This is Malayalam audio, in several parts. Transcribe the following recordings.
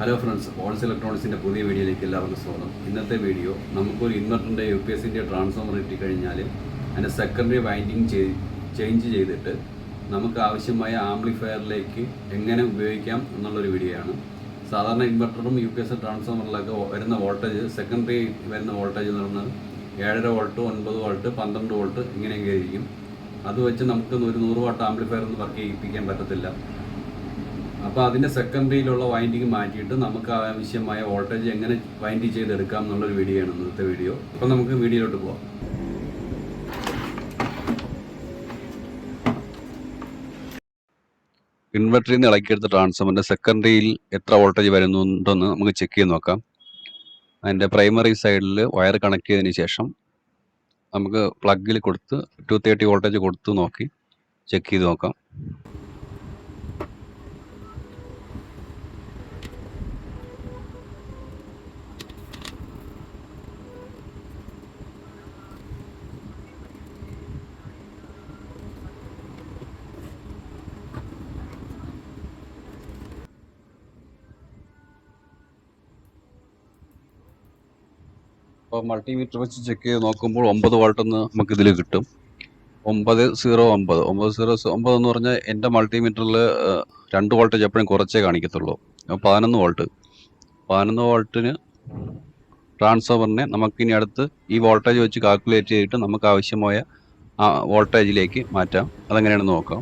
ഹലോ ഫ്രണ്ട്സ്, ഓൾസ് ഇലക്ട്രോണിക്സിൻ്റെ പുതിയ വീഡിയോയിലേക്ക് എല്ലാവർക്കും സ്വാഗതം. ഇന്നത്തെ വീഡിയോ നമുക്കൊരു ഇൻവെർട്ടറിൻ്റെ UPSൻ്റെ ട്രാൻസ്ഫോമർ കിട്ടിക്കഴിഞ്ഞാൽ അതിൻ്റെ സെക്കൻഡറി വൈൻഡിങ് ചേഞ്ച് ചെയ്തിട്ട് നമുക്ക് ആവശ്യമായ ആംപ്ലിഫയറിലേക്ക് എങ്ങനെ ഉപയോഗിക്കാം എന്നുള്ളൊരു വീഡിയോ ആണ്. സാധാരണ ഇൻവെർട്ടറും UPS ട്രാൻസ്ഫോമറിലൊക്കെ വരുന്ന വോൾട്ടേജ്, സെക്കൻഡറി വരുന്ന വോൾട്ടേജ് എന്ന് പറഞ്ഞാൽ 7.5 വോൾട്ട്, 9 വോൾട്ട്, 12 വോൾട്ട് ഇങ്ങനെയൊക്കെ ആയിരിക്കും. അത് വെച്ച് നമുക്ക് ഒരു 100 വാട്ട് ആംപ്ലിഫയർ ഒന്നും വർക്ക് ചെയ്യിപ്പിക്കാൻ പറ്റത്തില്ല. അപ്പോൾ അതിൻ്റെ സെക്കൻഡറിയിലുള്ള വൈൻഡിങ് മാറ്റിയിട്ട് നമുക്ക് ആവശ്യമായ വോൾട്ടേജ് എങ്ങനെ വൈൻഡ് ചെയ്തെടുക്കാം എന്നുള്ളൊരു വീഡിയോ ആണ് ഇന്നത്തെ വീഡിയോ. അപ്പോൾ നമുക്ക് വീഡിയോയിലോട്ട് പോകാം. ഇൻവെർട്ടറിൽ നിന്ന് ഇളക്കിയെടുത്ത ട്രാൻസ്ഫോമറിൻ്റെ സെക്കൻഡറിയിൽ എത്ര വോൾട്ടേജ് വരുന്നുണ്ടെന്ന് നമുക്ക് ചെക്ക് ചെയ്ത് നോക്കാം. അതിൻ്റെ പ്രൈമറി സൈഡിൽ വയർ കണക്ട് ചെയ്തതിന് ശേഷം നമുക്ക് പ്ലഗിൽ കൊടുത്ത് 230 വോൾട്ടേജ് കൊടുത്ത് നോക്കി ചെക്ക് ചെയ്ത് നോക്കാം. അപ്പോൾ മൾട്ടിമീറ്റർ വെച്ച് ചെക്ക് ചെയ്ത് നോക്കുമ്പോൾ 9 വോൾട്ടെന്ന് നമുക്കിതിൽ കിട്ടും. 909 എന്ന് പറഞ്ഞാൽ എൻ്റെ മൾട്ടിമീറ്ററിൽ 2 വോൾട്ടേജ് എപ്പോഴും കുറച്ചേ കാണിക്കത്തുള്ളൂ. 11 വോൾട്ടിന് ട്രാൻസ്ഫോമറിനെ നമുക്കിനി അടുത്ത് ഈ വോൾട്ടേജ് വെച്ച് കാൽക്കുലേറ്റ് ചെയ്തിട്ട് നമുക്ക് ആവശ്യമായ വോൾട്ടേജിലേക്ക് മാറ്റാം. അതെങ്ങനെയാണെന്ന് നോക്കാം.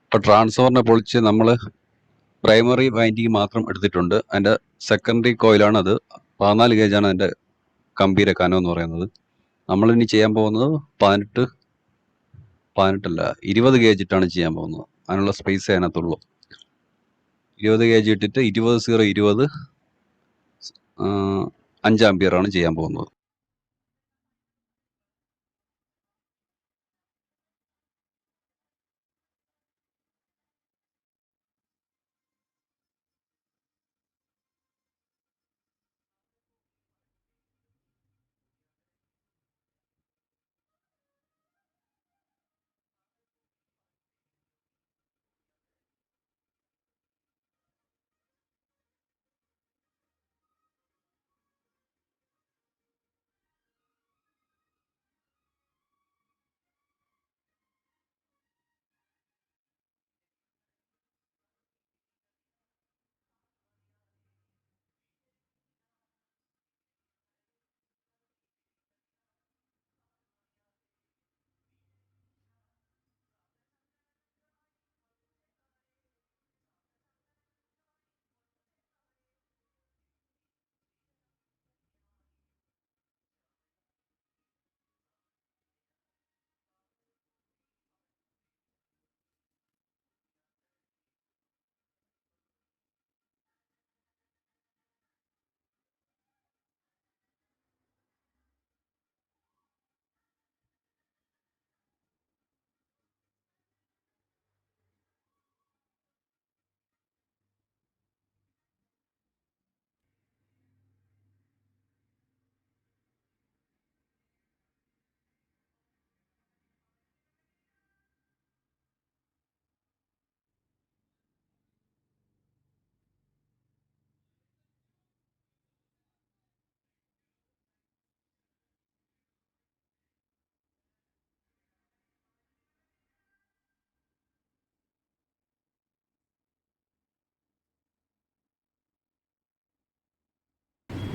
ഇപ്പോൾ ട്രാൻസ്ഫോമറിനെ പൊളിച്ച് നമ്മൾ പ്രൈമറി വൈൻഡിങ് മാത്രം എടുത്തിട്ടുണ്ട്. അതിൻ്റെ സെക്കൻഡറി കോയിലാണ് അത്. 14 ഗേജാണ് അതിൻ്റെ കമ്പിയുടെ കനം എന്ന് പറയുന്നത്. നമ്മളിനി ചെയ്യാൻ പോകുന്നത് 20 ഗേജ് ഇട്ടാണ് ചെയ്യാൻ പോകുന്നത്. അതിനുള്ള സ്പേസ് അതിനകത്തുള്ളൂ. 20 ഗേജ് ഇട്ടിട്ട് 20 5 ആംപിയറാണ് ചെയ്യാൻ പോകുന്നത്.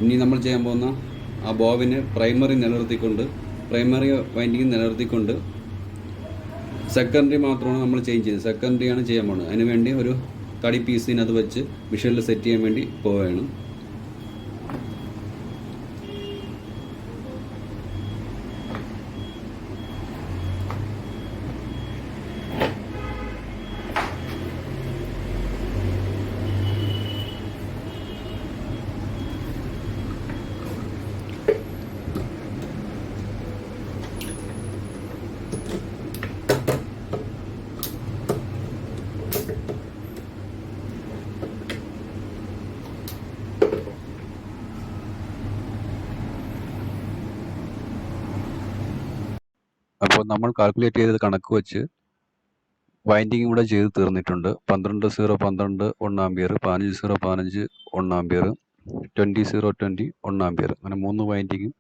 ഇനി നമ്മൾ ചെയ്യാൻ പോകുന്ന ആ ബോബിന് പ്രൈമറി വൈൻഡിങ് നിലനിർത്തിക്കൊണ്ട് സെക്കൻഡറി മാത്രമാണ് നമ്മൾ ചേഞ്ച് ചെയ്യുന്നത്. സെക്കൻഡറിയാണ് ചെയ്യാൻ പോകുന്നത്. അതിനുവേണ്ടി ഒരു തടി പീസിനത് വെച്ച് മിഷനിൽ സെറ്റ് ചെയ്യാൻ വേണ്ടി പോവുകയാണ്. അപ്പോൾ നമ്മൾ കാൽക്കുലേറ്റ് ചെയ്തത് കണക്ക് വെച്ച് വൈൻഡിങ് കൂടെ ചെയ്ത് തീർന്നിട്ടുണ്ട്. 12-0-12 1 ആംപിയർ, 15-0-15 1 ആംപിയർ, 20-0-20 1 ആംപിയർ, അങ്ങനെ 3 വൈൻഡിങ്ങും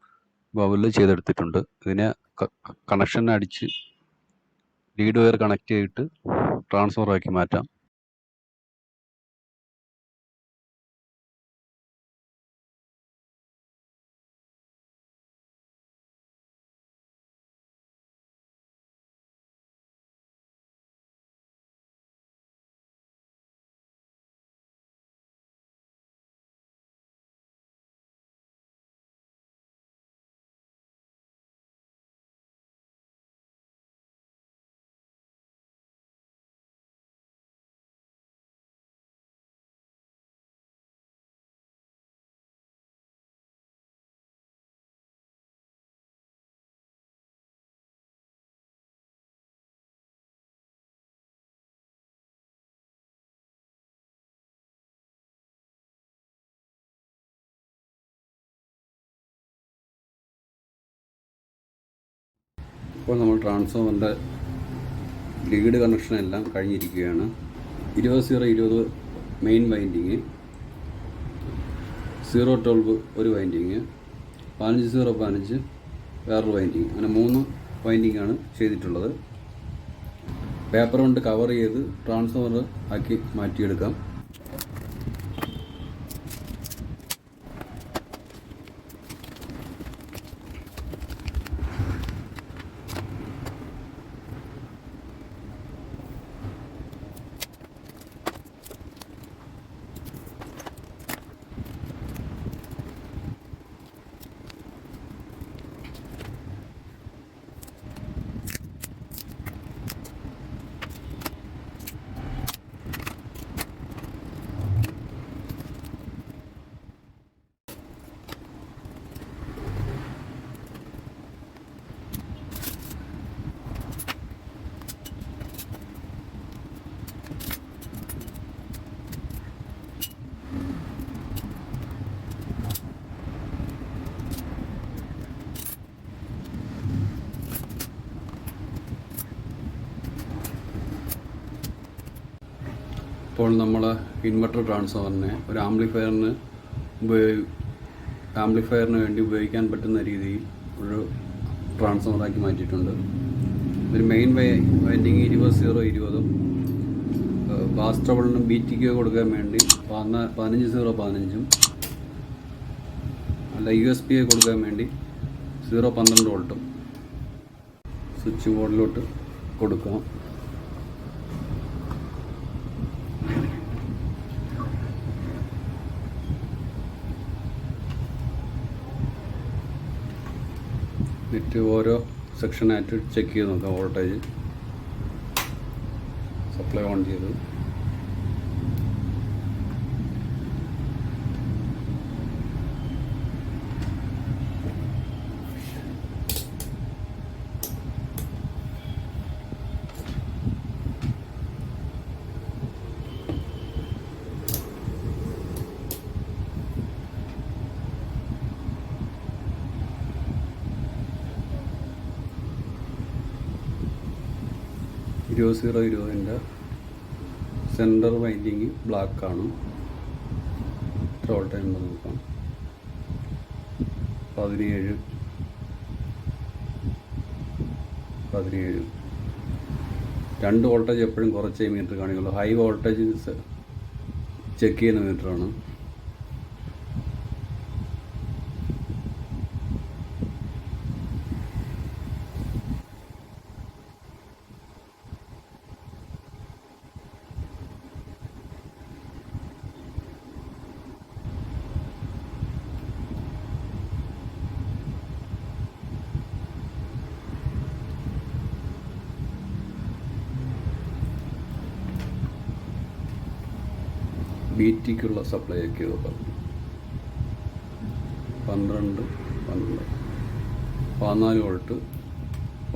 ബബിളിൽ ചെയ്തെടുത്തിട്ടുണ്ട്. ഇതിനെ കണക്ഷൻ അടിച്ച് ലീഡ് വയർ കണക്ട് ചെയ്തിട്ട് ട്രാൻസ്ഫോർമറാക്കി മാറ്റാം. ഇപ്പോൾ നമ്മൾ ട്രാൻസ്ഫോമറിൻ്റെ ലീഡ് കണക്ഷൻ എല്ലാം കഴിഞ്ഞിരിക്കുകയാണ്. 20-0-20 മെയിൻ വൈൻഡിങ്, 0-12 ഒരു വൈൻഡിങ്, 15-0-15 വേറൊരു വൈൻഡിങ്, അങ്ങനെ 3 വൈൻഡിങ്ങാണ് ചെയ്തിട്ടുള്ളത്. പേപ്പർ കൊണ്ട് കവർ ചെയ്ത് ട്രാൻസ്ഫോമർ ആക്കി മാറ്റിയെടുക്കാം. ഇപ്പോൾ നമ്മൾ ഇൻവെർട്ടർ ട്രാൻസ്ഫോമറിനെ ഒരു ആംപ്ലിഫയറിന് വേണ്ടി ഉപയോഗിക്കാൻ പറ്റുന്ന രീതിയിൽ ഒരു ട്രാൻസ്ഫോമറാക്കി മാറ്റിയിട്ടുണ്ട്. ഒരു മെയിൻ വൈൻഡിങ് 20-0-20 ബാസ് ട്രബിളിനും BTK കൊടുക്കാൻ വേണ്ടി 15-0-15 അല്ല USB കൊടുക്കാൻ വേണ്ടി 0-12 വോൾട്ടും സ്വിച്ച് ബോർഡിലോട്ട് കൊടുക്കാം. എന്നിട്ട് ഓരോ സെക്ഷനായിട്ട് ചെക്ക് ചെയ്ത് നോക്കാം. വോൾട്ടേജ് സപ്ലൈ ഓൺ ചെയ്ത് (20-0-20) സെൻറ്റർ വൈൻഡിങ് ബ്ലാക്കാണ്. എത്ര വോൾട്ടേജ് ഉണ്ടെന്ന് നോക്കാം. 17. 2 വോൾട്ടേജ് എപ്പോഴും കുറച്ചേ മീറ്റർ കാണിക്കുള്ളൂ. ഹൈ വോൾട്ടേജ് ചെക്ക് ചെയ്യുന്ന മീറ്ററാണ്. BTക്കുള്ള സപ്ലൈ ഒക്കെ നോക്കാം. 12 14 വോൾട്ട്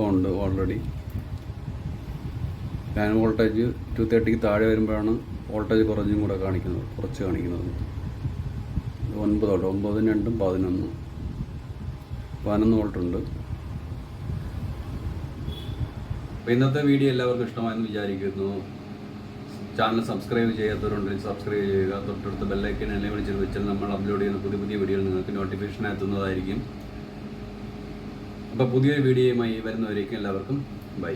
ഉണ്ട് ഓൾറെഡി. ഫാൻ വോൾട്ടേജ് 230 താഴെ വരുമ്പോഴാണ് വോൾട്ടേജ് കുറച്ച് കാണിക്കുന്നത്. 9 തൊട്ട് 9, 2, 11 വോൾട്ട് ഉണ്ട്. അപ്പോൾ ഇന്നത്തെ വീഡിയോ എല്ലാവർക്കും ഇഷ്ടമായെന്ന് വിചാരിക്കുന്നു. ചാനൽ സബ്സ്ക്രൈബ് ചെയ്യാത്തവരുണ്ടെങ്കിൽ സബ്സ്ക്രൈബ് ചെയ്യുക. തൊട്ടടുത്ത ബെല്ലൈക്കൻ എന്നെ വിളിച്ചിട്ട് വെച്ചാൽ നമ്മൾ അപ്ലോഡ് ചെയ്യുന്ന പുതിയ വീഡിയോകൾ നിങ്ങൾക്ക് നോട്ടിഫിക്കേഷൻ എത്തുന്നതായിരിക്കും. അപ്പോൾ പുതിയൊരു വീഡിയോയുമായി വരുന്നവരേക്കും എല്ലാവർക്കും ബൈ.